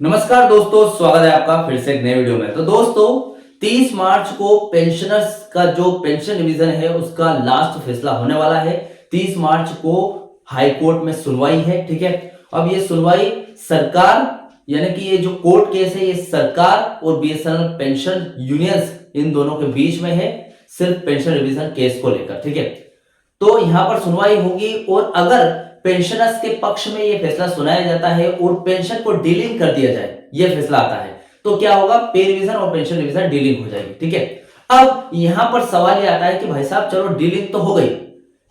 नमस्कार दोस्तों, स्वागत है आपका फिर से एक नए वीडियो में। तो दोस्तों 30 मार्च को पेंशनर्स का जो पेंशन रिवीजन है उसका लास्ट फैसला होने वाला है। 30 मार्च को हाई कोर्ट में सुनवाई है। ठीक है, अब ये सुनवाई सरकार यानी कि ये जो कोर्ट केस है ये सरकार और बीएसएनएल पेंशन यूनियंस इन दोनों के बीच में है, सिर्फ पेंशन रिवीजन केस को लेकर। ठीक है, तो यहां पर सुनवाई होगी और अगर पेंशनर्स के पक्ष में यह फैसला सुनाया जाता है और पेंशन को डीलिंग कर दिया जाए, यह फैसला आता है, तो क्या होगा, पे रिवीजन और पेंशन रिवीजन डीलिंग हो जाएगी। ठीक है, अब यहां पर सवाल यह आता है कि भाई साहब चलो डीलिंग तो हो गई,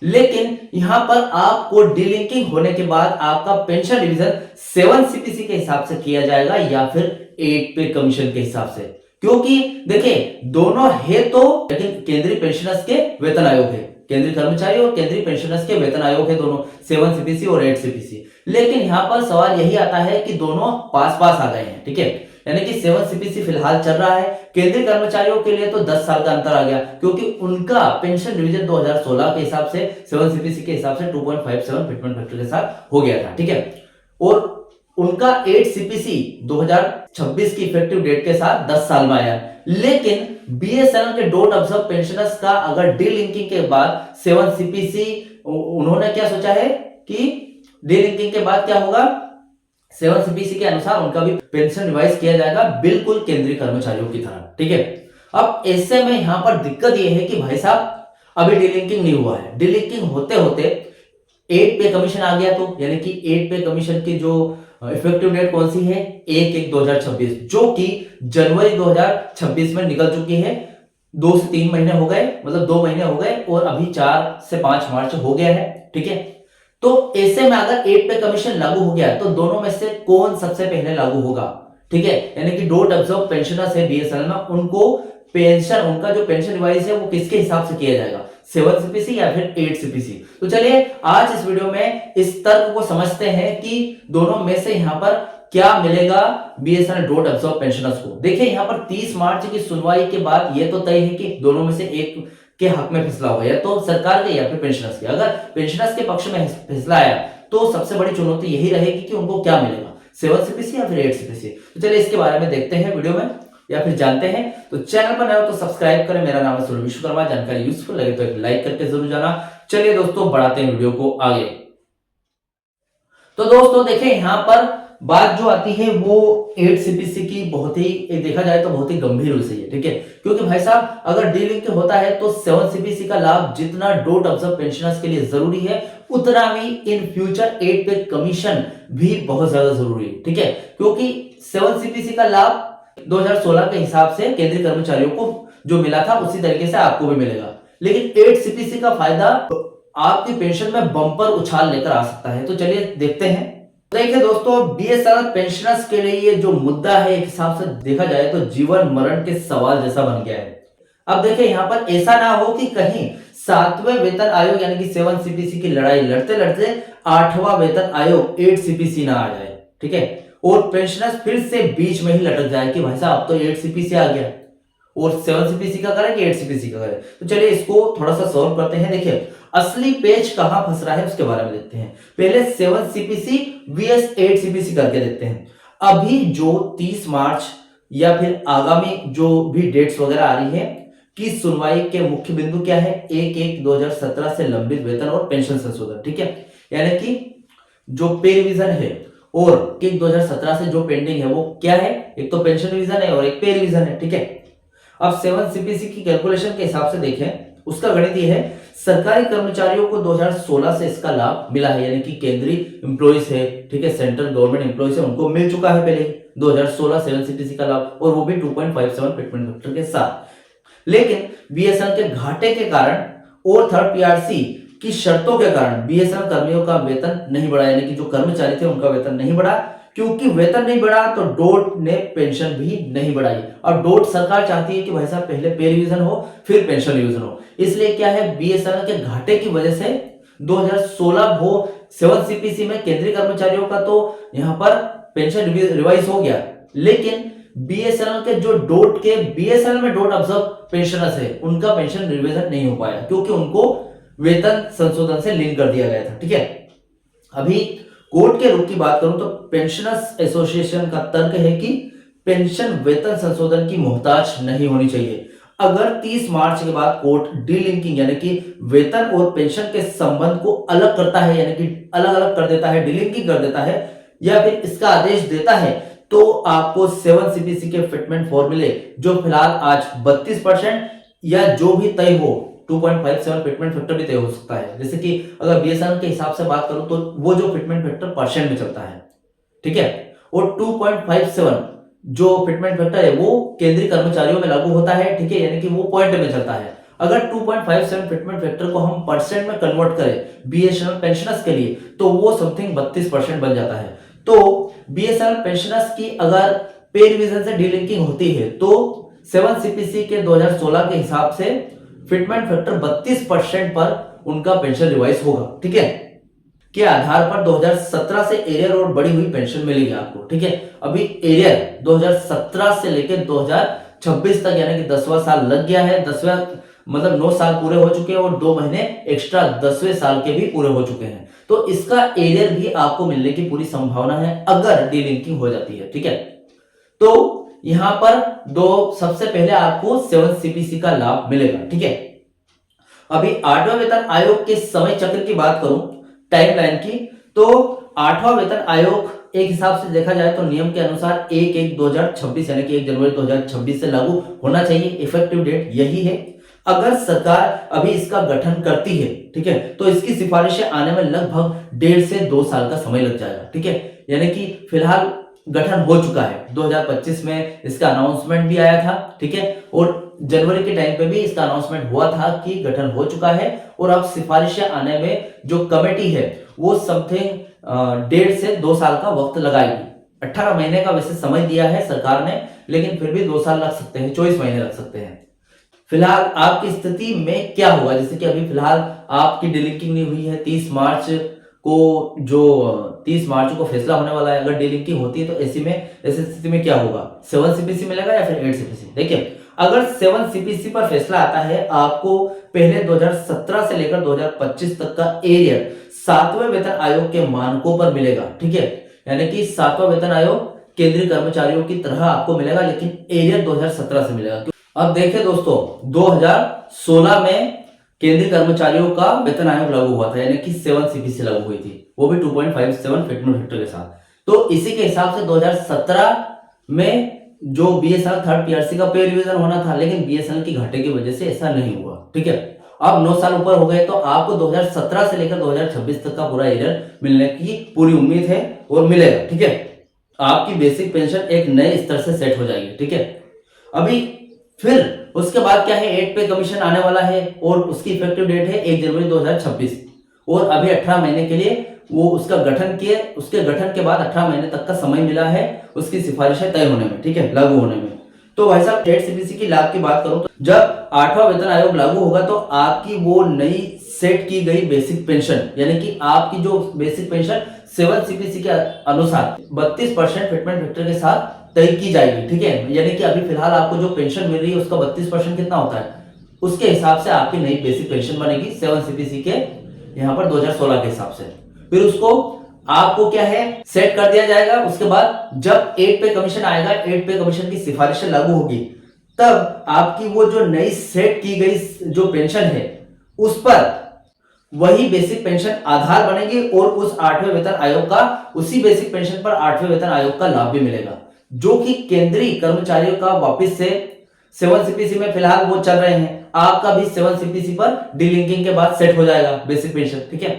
लेकिन यहां पर आपको डीलिंकिंग होने के बाद आपका पेंशन रिवीजन 7 सीपीसी के हिसाब से किया जाएगा या फिर 8 पे कमीशन के हिसाब से, क्योंकि देखिए दोनों है तो, लेकिन केंद्रीय पेंशनर्स के वेतन आयोग है, केंद्रीय कर्मचारी और केंद्रीय पेंशनर्स के वेतन आयोग है दोनों, 7 सीपीसी और 8 सीपीसी। लेकिन यहां पर सवाल यही आता है कि दोनों पास पास आ गए हैं। ठीक है, यानी कि 7 सीपीसी फिलहाल चल रहा है, केंद्रीय कर्मचारियों के लिए तो 10 साल का अंतर आ गया, क्योंकि उनका पेंशन रिवीजन 2016 के हिसाब से 7 सीपीसी के हिसाब से 2.57 फिटमेंट फैक्टर के साथ हो गया था। ठीक है, और उनका 8 सीपीसी 2026 की इफेक्टिव डेट के साथ 10 साल में आया। लेकिन बीएसएनएल के डोंट ऑब्जर्व पेंशनर्स का अगर डीलिंकिंग के बाद 7 सीपीसी, उन्होंने क्या सोचा है कि डीलिंकिंग के बाद क्या होगा, 7 सीपीसी के अनुसार उनका भी पेंशन रिवाइज किया जाएगा, बिल्कुल केंद्रीय कर्मचारियों की तरह। ठीक है, अब ऐसे में यहां पर दिक्कत यह है कि भाई साहब अभी डीलिंकिंग नहीं हुआ है, डीलिंकिंग होते होते 8 पे कमीशन आ गया, तो यानी कि 8 पे कमीशन की जो इफेक्टिव डेट कौन सी है, 1/1/2026, जो कि जनवरी 2026 में निकल चुकी है। 2 से 3 महीने हो गए, मतलब 2 महीने हो गए, और अभी 4 से 5 मार्च हो गया है। ठीक है, तो ऐसे में अगर 8 पे कमीशन लागू हो गया तो दोनों में से कौन सबसे पहले लागू होगा। ठीक है, यानी कि डोंट ऑब्जर्व पेंशनर्स है बीएसएनएल में, उनको पेंशन, उनका जो पेंशन रिवाइज है वो किसके हिसाब से किया जाएगा, 7 सीपीसी या फिर 8 सीपीसी। तो चलिए आज इस वीडियो में इस तर्क को समझते हैं कि दोनों में से यहां पर क्या मिलेगा बीएसएनएल डोंट ऑब्जर्व पेंशनर्स को। देखिए यहां पर 30 मार्च की सुनवाई के बाद यह तो तय है कि दोनों में से एक के हक में फैसला होगा, या तो सरकार के या फिर पेंशनर्स के। अगर पेंशनर्स के पक्ष में फैसला आया तो सबसे बड़ी चुनौती यही रहेगी कि उनको क्या मिलेगा, 7 सीपीसी या फिर 8 सीपीसी। तो चलिए इसके बारे में देखते हैं वीडियो में, या फिर जानते हैं। तो चैनल पर नए हो तो सब्सक्राइब करें। मेरा नाम है सूर्य विश्वकर्मा। जानकारी यूजफुल लगे तो एक लाइक करके जरूर जाना। चलिए दोस्तों बढ़ाते हैं वीडियो को आगे। तो दोस्तों देखिए यहां पर बात जो आती है वो 8 सीपीसी की बहुत ही, देखा जाए तो बहुत ही गंभीर विषय है। ठीक है, क्योंकि भाई साहब अगर डीलिंक होता है तो 7 सीपीसी का लाभ जितना डोंट ऑब्जर्व पेंशनर्स के लिए जरूरी है, उतना ही इन फ्यूचर 8 पे कमीशन भी बहुत ज्यादा जरूरी है। ठीक है, क्योंकि 7 सीपीसी का लाभ 2016 के हिसाब से केंद्रीय कर्मचारियों को जो मिला था उसी तरीके से आपको भी मिलेगा, लेकिन 8 सीपीसी का फायदा आपकी पेंशन में बम्पर उछाल लेकर आ सकता है। तो चलिए देखते हैं। देखिए दोस्तों, बीएसएनएल पेंशनर्स के लिए ये जो मुद्दा है एक हिसाब से देखा जाए तो जीवन मरण के सवाल जैसा बन गया है। अब देखिए यहां पर ऐसा ना हो कि कहीं 7वें वेतन आयोग यानी कि 7 सीपीसी की लड़ाई लड़ते लड़ते 8वां वेतन आयोग 8 सीपीसी ना आ जाए। ठीक है, और पेंशनर्स फिर से बीच में ही लटक जाए कि भाई साहब अब तो 8 सीपीसी आ गया और 7 सीपीसी का करें कि 8 सीपीसी का करें। तो चलिए इसको थोड़ा सा सॉल्व करते हैं। देखिए असली पेच कहां फंस रहा है उसके बारे में देखते हैं। पहले 7 सीपीसी vs 8 सीपीसी करके देखते हैं। अभी जो 30 मार्च या फिर आगामी जो भी डेट्स वगैरह आ रही है कि सुनवाई के मुख्य बिंदु क्या है, 1/1/2017 से लंबित वेतन और पेंशन संशोधन। ठीक है, यानी कि जो पे रिवीजन है और 2017 से जो पेंडिंग है वो क्या है, एक तो पेंशन रिवीजन है और एक पे रिवीजन है। ठीक है, अब 7 सीपीसी की कैलकुलेशन के हिसाब से देखें, उसका गणित ये है, सरकारी कर्मचारियों को 2016 से इसका लाभ मिला है, यानी कि केंद्रीय एम्प्लॉइज है, ठीक है, सेंट्रल गवर्नमेंट एम्प्लॉइज है, उनको मिल चुका है पहले 2016 7 सीपीसी का लाभ, और वो भी 2.57 फिटमेंट फैक्टर के साथ। लेकिन बीएसएनएल के घाटे के कारण और थर्ड पीआरसी की शर्तों के कारण बीएसएनएल कर्मियों का वेतन नहीं बढ़ा, यानी कि जो कर्मचारी थे उनका वेतन नहीं बढ़ा। क्योंकि वेतन नहीं बढ़ा तो डोट ने पेंशन भी नहीं बढ़ाई, और डोट सरकार चाहती है कि भाई साहब पहले पे रिवीजन हो फिर पेंशन रिवीजन हो। इसलिए क्या है, बीएसएनएल के घाटे की वजह से 2016 वो 7 सीपीसी में केंद्रीय कर्मचारियों का तो यहां पर पेंशन रिवाइज हो गया, लेकिन बीएसएनएल के जो डोट के बीएसएनएल में डोट ऑब्जर्व पेंशनर्स है उनका पेंशन रिवीजन नहीं हो पाया, क्योंकि उनको वेतन संशोधन से लिंक कर दिया गया था। ठीक है, अभी कोर्ट के रुख की बात करूं तो पेंशनर्स एसोसिएशन का तर्क है कि पेंशन वेतन संशोधन की मोहताज नहीं होनी चाहिए। अगर 30 मार्च के बाद कोर्ट डीलिंकिंग यानी कि वेतन और पेंशन के संबंध को अलग करता है, यानी कि अलग अलग कर देता है, डीलिंकिंग कर देता है, या फिर इसका आदेश देता है, तो आपको 7 सीपीसी के फिटमेंट फॉर्मूले जो फिलहाल आज 32% या जो भी तय हो, 2.57 फिटमेंट फैक्टर भी तय हो सकता है। जैसे कि अगर बीएसएनएल के हिसाब से बात करूं तो वो जो फिटमेंट फैक्टर परसेंट में चलता है, ठीक है, और 2.57 जो फिटमेंट फैक्टर है वो केंद्रीय कर्मचारियों में लागू होता है, ठीक है, यानी कि वो पॉइंट में चलता है। अगर 2.57 फिटमेंट फैक्टर को हम परसेंट में कन्वर्ट करें बीएसएनएल पेंशनर्स के लिए तो वो समथिंग 32% बन जाता है। तो बीएसएनएल पेंशनर्स की अगर पे रिवीजन से डीलिंकिंग होती है तो 7 सीपीसी के 2016 के हिसाब से फिटमेंट फैक्टर 32% पर उनका पेंशन रिवाइज होगा, ठीक है, के आधार पर 2017 से एरियर और बढ़ी हुई पेंशन मिलेगी आपको, ठीक है। अभी एरियर 2017 से लेकर 2026 तक यानी कि 10वां साल लग गया है, 10वां मतलब 9 साल पूरे हो चुके हैं और 2 महीने एक्स्ट्रा 10वें साल के भी पूरे हो चुके हैं। तो इसका एरियर भी आपको मिलने की पूरी संभावना है अगर डीलिंकिंग हो जाती है, ठीक है। तो यहां पर सबसे पहले आपको 7 सीपीसी का लाभ मिलेगा, ठीक है। अभी 8वां वेतन आयोग के समय चक्र की बात करूं, टाइमलाइन की, तो 8वां वेतन आयोग एक हिसाब से देखा जाए तो नियम के अनुसार 1/1/2026 यानी कि 1 जनवरी 2026 से लागू होना चाहिए। इफेक्टिव डेट यही है। अगर सरकार अभी इसका गठन करती है, ठीक है, तो इसकी सिफारिशें आने में लगभग 1.5 से 2 साल का समय लग जाएगा, ठीक है। यानी कि फिलहाल गठन हो चुका है, 2025 में इसका अनाउंसमेंट भी आया था, ठीक है, और जनवरी के टाइम पे भी इसका अनाउंसमेंट हुआ था कि गठन हो चुका है और अब सिफारिशें आने में जो कमेटी है वो समथिंग 1.5 से 2 साल का वक्त लगाएगी। 18 महीने का वैसे समय दिया है सरकार ने, लेकिन फिर भी 2 साल लग सकते हैं, 24 महीने लग सकते हैं। फिलहाल आपकी स्थिति में क्या होगा, जैसे कि अभी फिलहाल आपकी डीलिंकिंग नहीं हुई है, 30 मार्च को फैसला होने वाला है। अगर डीलिंकिंग होती है तो ऐसी स्थिति में क्या होगा, 7 सीपीसी मिलेगा या फिर 8 सीपीसी। देखिए, अगर 7 सीपीसी पर फैसला आता है, आपको पहले 2017 से लेकर 2025 तक का एरियर 7वें वेतन आयोग के मानकों पर मिलेगा, ठीक है, यानी कि 7वां वेतन आयोग केंद्रीय कर्मचारियों की तरह आपको मिलेगा, लेकिन एरियर 2017 से मिलेगा। अब देखिए दोस्तों, 2016 में केंद्रीय कर्मचारियों का वेतन आयोग लागू हुआ था, यानी कि 7 सीपीसी लागू हुई थी, वो भी 2.57 फिटमेंट फैक्टर के साथ। तो इसी के हिसाब से 2017 में जो बीएसएनएल थर्ड पीआरसी का पे रिवीजन होना था, लेकिन बीएसएनएल की घाटे की वजह से ऐसा नहीं हुआ, ठीक है। अब 9 साल ऊपर हो गए तो आपको 2017 से लेकर 2026 तक का पूरा एरियर मिलने की पूरी उम्मीद है और मिलेगा, ठीक है। आपकी बेसिक पेंशन एक नए स्तर से सेट हो जाएगी, ठीक है। अभी फिर उसके बाद क्या है, 8 पे कमीशन आने वाला है और उसकी इफेक्टिव डेट है 1 जनवरी 2026 और अभी 18 महीने के लिए वो उसका गठन किए, उसके गठन के बाद 18 महीने तक का समय मिला है उसकी सिफारिशें तय होने में, ठीक है, लागू होने में। तो भाई साहब 8 सीपीसी की लाभ की बात करूं तो जब 8वां वेतन आयोग लागू होगा तो आपकी वो नई सेट की गई बेसिक पेंशन, यानी कि आपकी जो बेसिक पेंशन 7 सीपीसी के अनुसार 32% फिटमेंट फैक्टर के साथ तय की जाएगी, ठीक है। यानी कि अभी फिलहाल आपको जो पेंशन मिल रही है उसका 32% कितना होता है, उसके हिसाब से आपकी नई बेसिक पेंशन बनेगी 7 सीपीसी के यहाँ पर 2016 के हिसाब से। फिर उसको आपको क्या है सेट कर दिया जाएगा। उसके बाद जब 8 पे कमीशन आएगा, 8 पे कमीशन की सिफारिशें लागू होगी, तब आपकी वो जो नई सेट की गई जो पेंशन है उस पर वही बेसिक पेंशन आधार बनेगी और उस 8वें वेतन आयोग का, उसी बेसिक पेंशन पर 8वें वेतन आयोग का लाभ भी मिलेगा, जो कि केंद्रीय कर्मचारियों का वापस से 7 सीपीसी में फिलहाल वो चल रहे हैं, आपका भी 7 सीपीसी पर डीलिंकिंग के बाद सेट हो जाएगा बेसिक पेंशन, ठीक है।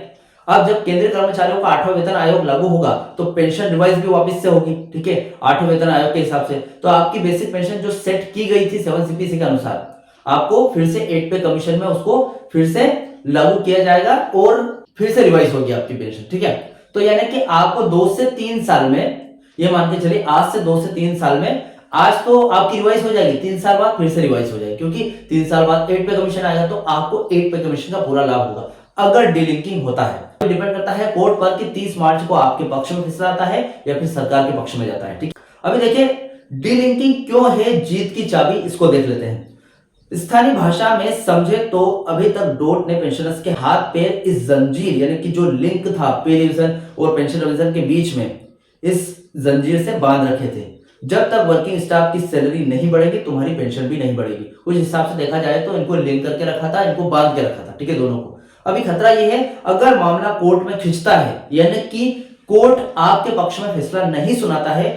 अब जब केंद्रीय कर्मचारियों का 8वां वेतन आयोग लागू होगा तो पेंशन रिवाइज भी वापस से होगी, ठीक है, 8वें वेतन आयोग के हिसाब से। तो आपकी बेसिक पेंशन जो सेट की गई थी 7 सीपीसी के अनुसार, आपको फिर से 8 पे कमीशन में उसको फिर से लागू किया जाएगा और फिर से रिवाइज होगी आपकी पेंशन, ठीक है। तो यानी कि आपको 2 से 3 साल में, ये मान के चलिए आज से 2 से 3 साल में, आज तो आपकी रिवाइज हो जाएगी, 3 साल बाद फिर से रिवाइज हो जाएगी, क्योंकि 3 साल बाद 8 पे कमीशन आएगा तो आपको 8 पे कमीशन का पूरा लाभ होगा अगर डीलिंकिंग होता है। डिपेंड करता है कोर्ट पर कि 30 मार्च को आपके पक्ष में फैसला आता है या फिर सरकार के पक्ष में जाता है, ठीक। अभी देखिए डीलिंकिंग क्यों है जीत की चाबी, इसको देख लेते हैं। स्थानीय भाषा में समझे तो अभी तक डोट ने पेंशनर्स के हाथ पैर इस जंजीर यानी कि जो लिंक था पे रिवीजन और पेंशन रिवीजन के बीच में, इस जंजीर से बांध रखे थे। जब तक वर्किंग स्टाफ की सैलरी नहीं बढ़ेगी तुम्हारी पेंशन भी नहीं बढ़ेगी। कुछ हिसाब से देखा जाए तो इनको लिंक करके रखा था, इनको बांध के रखा था, ठीक है, दोनों को। अभी खतरा ये है अगर मामला कोर्ट में खिंचता है यानी कि कोर्ट आपके पक्ष में फैसला नहीं सुनाता है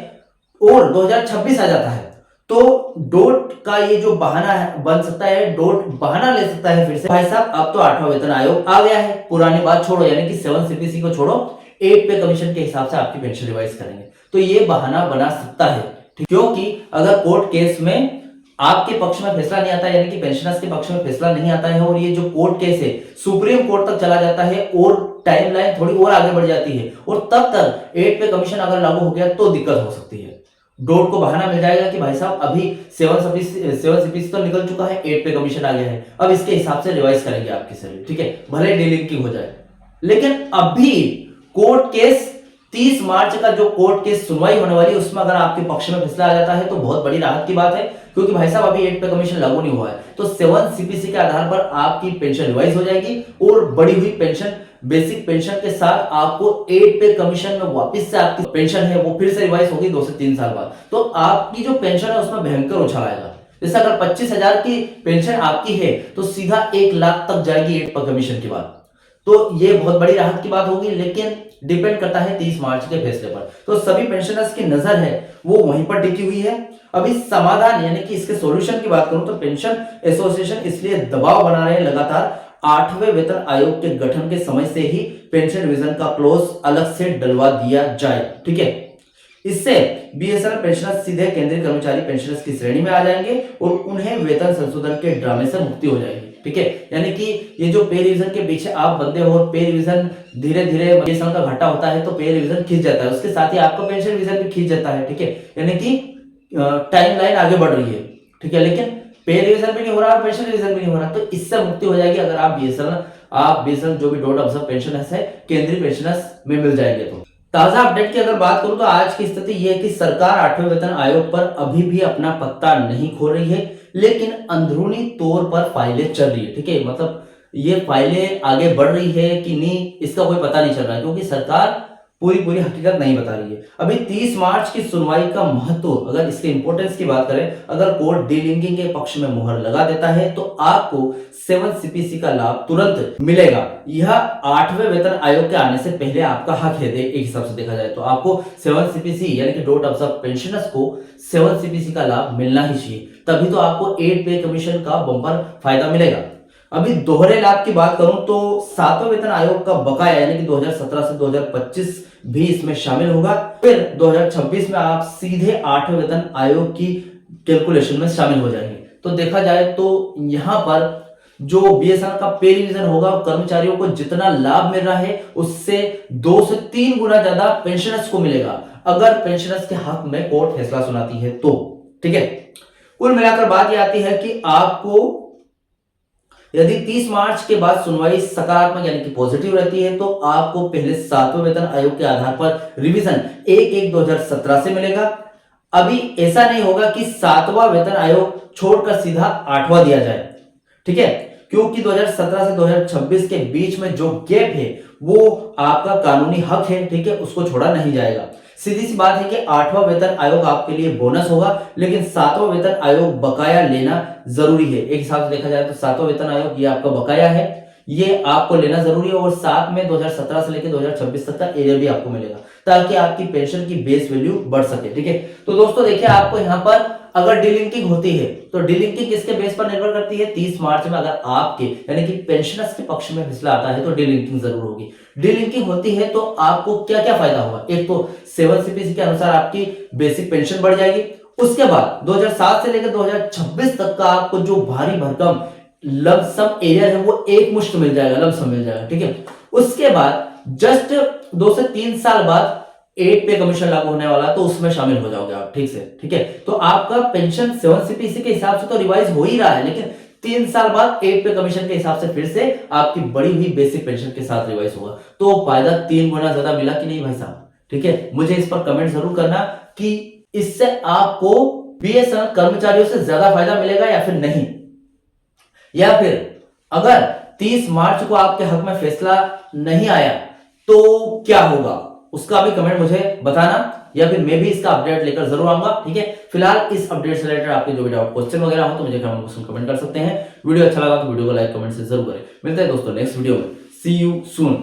और 2026 आ जाता है, तो डोट का ये जो बहाना है बन सकता है, डोट बहाना ले सकता है फिर से, भाई साहब अब तो 8वां वेतन आयोग आ गया है, पुरानी बात छोड़ो, यानी कि 7 सीपीसी को छोड़ो, 8 पे कमीशन के हिसाब से आपकी पेंशन रिवाइज करेंगे। तो ये बहाना बना सकता है, क्योंकि अगर कोर्ट केस में आपके पक्ष में फैसला नहीं आता यानी कि पेंशनर्स के पक्ष में फैसला नहीं आता है और ये जो कोर्ट केस है सुप्रीम कोर्ट तक चला जाता है और टाइमलाइन थोड़ी और आगे बढ़ जाती है और तब तक 8 पे कमीशन अगर लागू हो गया तो दिक्कत हो सकती है। डोट को बहाना मिल जाएगा कि भाई साहब अभी 7 सीपीसी तो निकल चुका है, 8 पे कमीशन आ गया है, अब इसके हिसाब से रिवाइज करेंगे आपकी सैलरी, ठीक है, भले डीलिंकिंग हो जाए। लेकिन अभी कोर्ट केस 30 मार्च का जो कोर्ट केस सुनवाई होने वाली है उसमें अगर आपके पक्ष में फैसला आ जाता है तो बहुत बड़ी राहत की बात है, क्योंकि भाई साहब अभी 8 पे कमीशन लागू नहीं हुआ है, तो 7 सीपीसी के आधार पर आपकी पेंशन रिवाइज हो जाएगी और बढ़ी हुई पेंशन, बेसिक पेंशन के साथ आपको 8 पे कमीशन में वापस से आपकी पेंशन है वो फिर से रिवाइज होगी 2 से 3 साल बाद। तो आपकी जो पेंशन है उसमें भयंकर उछाल आएगा। जैसे अगर 25,000 की पेंशन आपकी है तो सीधा 1 लाख तक जाएगी 8 पे कमीशन के बाद, तो ये बहुत बड़ी राहत की बात होगी। लेकिन डिपेंड करता है 30 मार्च के फैसले पर, तो सभी पेंशनर्स की नजर है वो वहीं पर टिकी हुई है। अभी समाधान यानी कि इसके सॉल्यूशन की बात करूं तो पेंशन एसोसिएशन इसलिए दबाव बना रहे हैं लगातार 8वें वेतन आयोग के गठन के समय से ही पेंशन रिवीजन का क्लॉज अलग से डलवा दिया जाए, ठीक है। इससे बीएसएनएल पेंशनर्स सीधे केंद्रीय कर्मचारी पेंशनर्स की श्रेणी में आ जाएंगे और उन्हें वेतन संशोधन के ड्रामे से मुक्ति हो जाएगी, ठीक है। यानी कि ये जो पे रिवीजन के पीछे आप बंदे हो, पे रिवीजन धीरे धीरे बीएसएनएल का घाटा होता है तो पे रिवीजन खींच जाता है, उसके साथ ही आपका पेंशन रिवीजन भी खींच जाता है, ठीक है। यानी कि टाइम लाइन आगे बढ़ रही है, ठीक है, लेकिन पे रिवीजन भी नहीं हो रहा और पेंशन रिवीजन भी नहीं हो रहा, तो इससे मुक्ति हो जाएगी अगर आप बीएसएनएल जो भी डॉट ऑब्जर्व पेंशनर्स है केंद्रीय पेंशनर्स में मिल जाएंगे। तो ताजा अपडेट की अगर बात करूं तो आज की स्थिति यह है कि सरकार 8वें वेतन आयोग पर अभी भी अपना पत्ता नहीं खोल रही है, लेकिन अंदरूनी तौर पर फाइलें चल रही है, ठीक है। मतलब ये फाइलें आगे बढ़ रही है कि नहीं इसका कोई पता नहीं चल रहा है, क्योंकि सरकार पूरी हकीकत नहीं बता रही है। अभी 30 मार्च की सुनवाई का महत्व, अगर इसके इंपोर्टेंस की बात करें, अगर कोर्ट डीलिंकिंग के पक्ष में मुहर लगा देता है तो आपको 7 सीपीसी का लाभ तुरंत मिलेगा। यह 8वें वेतन आयोग के आने से पहले आपका हक है, एक हिसाब से देखा जाए तो आपको 7 सीपीसी यानी कि डॉट ऑब्जर्व पेंशनर्स को 7 सीपीसी का लाभ मिलना ही चाहिए, तभी तो आपको 8 पे कमीशन का बम्पर फायदा मिलेगा। अभी दोहरे लाभ की बात करूं तो 7वें वेतन आयोग का बकाया यानी कि 2017 से 2025 भी इसमें शामिल होगा, फिर 2026 में आप सीधे 8वें वेतन आयोग की कैलकुलेशन में शामिल हो जाएंगे। तो देखा जाए तो यहां पर जो बीएसएनएल का पे रिवीजन होगा कर्मचारियों को जितना लाभ मिल रहा है उससे 2 से 3 गुना ज्यादा पेंशनर्स को मिलेगा अगर पेंशनर्स के हक में कोर्ट फैसला सुनाती है तो, ठीक है। कुल मिलाकर बात यह आती है कि आपको यदि 30 मार्च के बाद सुनवाई सकारात्मक यानी कि पॉजिटिव रहती है तो आपको पहले 7वें वेतन आयोग के आधार पर रिवीजन 1/1/2017 से मिलेगा। अभी ऐसा नहीं होगा कि 7वां वेतन आयोग छोड़कर सीधा 8वां दिया जाए, ठीक है, क्योंकि 2017 से 2026 के बीच में जो गैप है वो आपका कानूनी हक है, ठीक है, उसको छोड़ा नहीं जाएगा। सीधी सी बात है कि 8वां वेतन आयोग आपके लिए बोनस होगा, लेकिन 7वां वेतन आयोग बकाया लेना जरूरी है। एक हिसाब से देखा जाए तो 7वां वेतन आयोग ये आपका बकाया है, ये आपको लेना जरूरी है और साथ में 2017 से लेकर 2026 तक का एरियर भी आपको मिलेगा ताकि आपकी पेंशन की बेस वैल्यू बढ़ सके, ठीक है। तो दोस्तों देखिए आपको यहाँ पर अगर डीलिंकिंग होती है तो डीलिंकिंग किसके बेस पर निर्भर करती है, 30 मार्च में अगर आपके यानी कि पेंशनर्स के पक्ष में फैसला आता है तो डीलिंकिंग जरूर होगी। डीलिंकिंग होती है तो आपको क्या क्या फायदा होगा, एक तो 7 सीपीसी के अनुसार आपकी बेसिक पेंशन बढ़ जाएगी, उसके बाद 2007 से लेकर 2026 तक का आपको जो भारी भरकम लमसम एरिया है वो एक मुश्त मिल जाएगा, लमसम मिल जाएगा, ठीक है। उसके बाद जस्ट 2 से 3 साल बाद 8 पे कमीशन लागू होने वाला तो उसमें शामिल हो जाओगे आप, ठीक से, ठीक है। तो आपका पेंशन 7 सीपीसी के हिसाब से तो रिवाइज हो ही रहा है, लेकिन 3 साल बाद 8 पे कमीशन के हिसाब से फिर से आपकी बड़ी हुई बेसिक पेंशन के साथ रिवाइज होगा, तो फायदा 3 गुना ज्यादा मिला कि नहीं भाई साहब, ठीक है। मुझे इस पर कमेंट जरूर करना कि इससे आपको बीएसएनएल कर्मचारियों से ज्यादा फायदा मिलेगा या फिर नहीं। या फिर अगर 30 मार्च को आपके हक में फैसला नहीं आया तो क्या होगा, उसका भी कमेंट मुझे बताना, या फिर मैं भी इसका अपडेट लेकर जरूर आऊंगा। ठीक है, फिलहाल इस अपडेट से रिलेटेड आपके जो भी डाउट क्वेश्चन वगैरह हो तो मुझे कमेंट कर सकते हैं। वीडियो अच्छा लगा तो वीडियो को लाइक कमेंट से जरूर करें। मिलते हैं दोस्तों नेक्स्ट वीडियो में। सी यू सून।